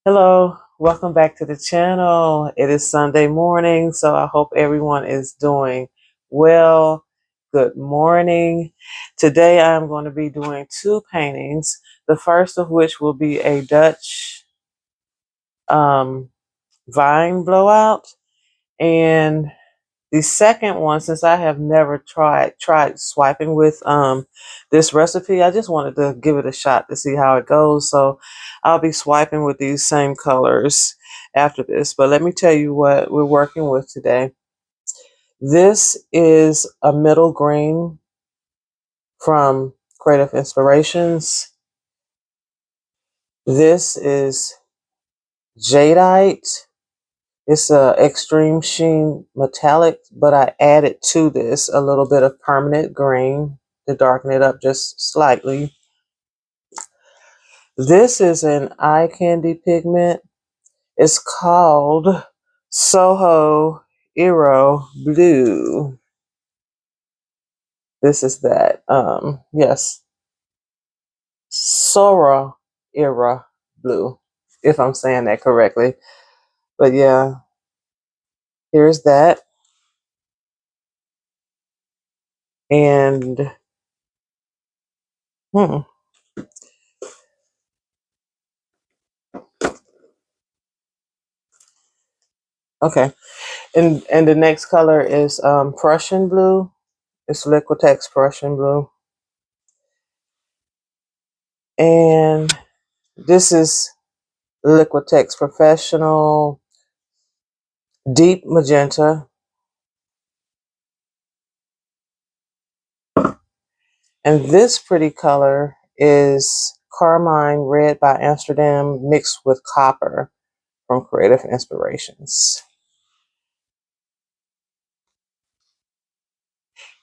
Hello, welcome back to the channel. It is Sunday morning, so I hope everyone is doing well. Good morning. Today I'm going to be doing two paintings, the first of which will be a Dutch um, vine blowout, and the second one, since I have never tried swiping with this recipe, I just wanted to give it a shot to see how it goes. So I'll be swiping with these same colors after this. But let me tell you what we're working with today. This is a middle green from Creative Inspirations. This is jadeite. It's a extreme sheen metallic, but I added to this a little bit of permanent green to darken it up just slightly. This is an eye candy pigment. It's called Soho Ero Blue. This is that. Yes, Sora Era Blue, if I'm saying that correctly. But yeah, here's that. And okay. And the next color is Prussian blue. It's Liquitex Prussian blue. And this is Liquitex Professional Deep Magenta. And this pretty color is Carmine Red by Amsterdam mixed with copper from Creative Inspirations.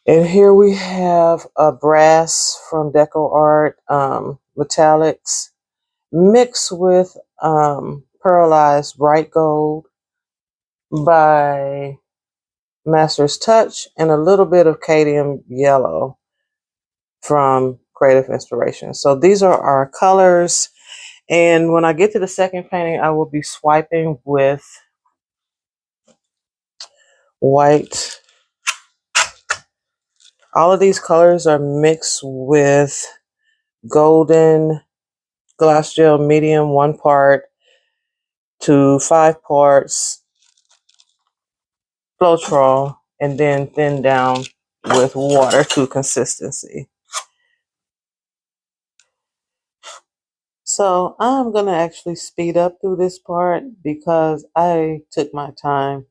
And here we have a brass from Deco Art, metallics mixed with pearlized bright gold by Master's Touch and a little bit of cadmium yellow from Creative Inspiration. So these are our colors. And when I get to the second painting, I will be swiping with white. All of these colors are mixed with golden glass gel medium 1 part to 5 parts Floetrol, and then thin down with water to consistency. So I'm going to actually speed up through this part because I took my time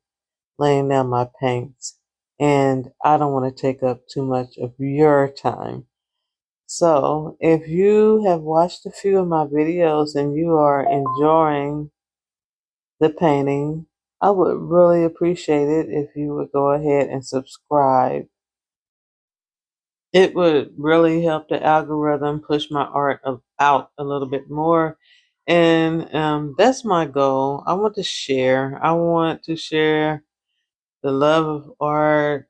laying down my paints and I don't want to take up too much of your time. So if you have watched a few of my videos and you are enjoying the painting, I would really appreciate it if you would go ahead and subscribe. It would really help the algorithm push my art out a little bit more. And that's my goal. I want to share. I want to share the love of art,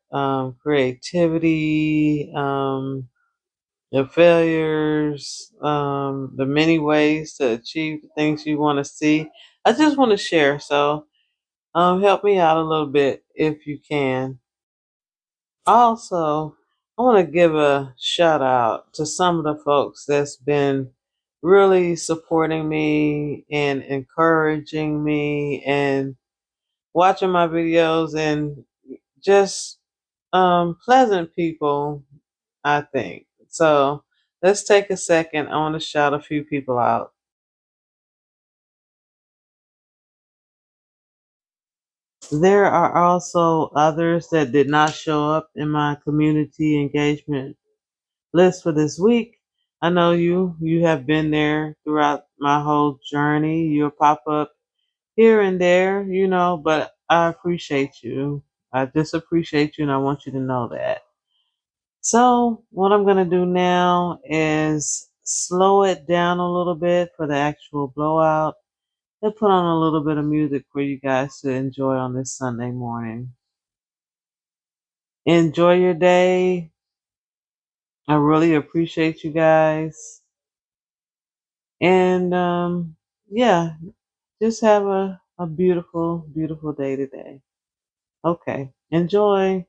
creativity, your failures, the many ways to achieve the things you want to see. I just want to share. So help me out a little bit if you can. Also, I want to give a shout out to some of the folks that's been really supporting me and encouraging me and watching my videos and just pleasant people, I think. So let's take a second. I want to shout a few people out. There are also others that did not show up in my community engagement list for this week. I know you have been there throughout my whole journey. You'll pop up here and there, but I appreciate you. I just appreciate you and I want you to know that. So what I'm going to do now is slow it down a little bit for the actual blowout and put on a little bit of music for you guys to enjoy on this Sunday morning. Enjoy your day. I really appreciate you guys. And yeah, just have a beautiful, beautiful day today. Okay, enjoy.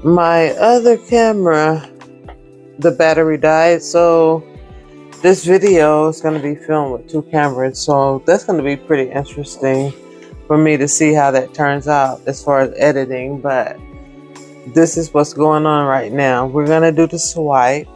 My other camera, the battery died, so this video is going to be filmed with two cameras, so that's going to be pretty interesting for me to see how that turns out as far as editing. But this is what's going on right now. We're going to do the swipe.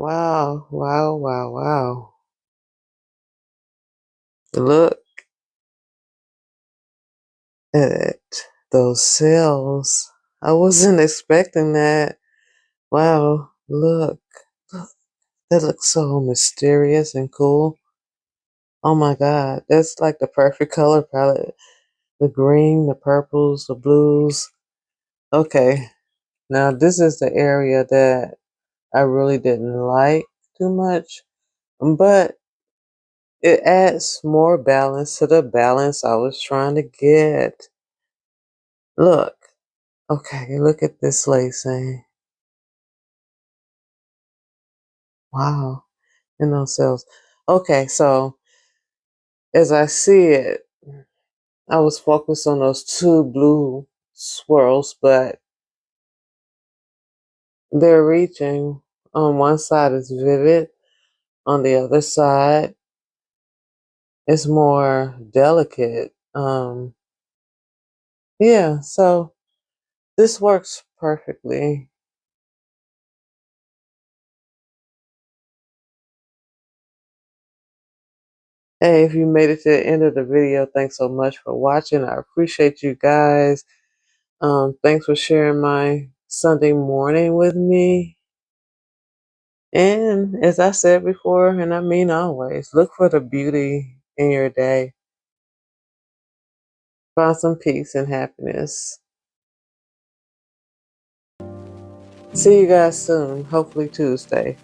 Wow, wow, wow, wow. Look at those cells. I wasn't expecting that. Wow, look. Look, that looks so mysterious and cool. Oh my God, that's like the perfect color palette. The green, the purples, the blues. Okay, now this is the area that I really didn't like too much, but it adds more balance to the balance I was trying to get. Look, okay, look at this lacing. Wow, in those cells. Okay, so as I see it, I was focused on those two blue swirls, but they're reaching. On one side is vivid, on the other side it's more delicate. Yeah, so this works perfectly. Hey, if you made it to the end of the video, thanks so much for watching. I appreciate you guys. Thanks for sharing my Sunday morning with me. And as I said before, and I mean always, look for the beauty in your day. Find some peace and happiness. See you guys soon, hopefully Tuesday.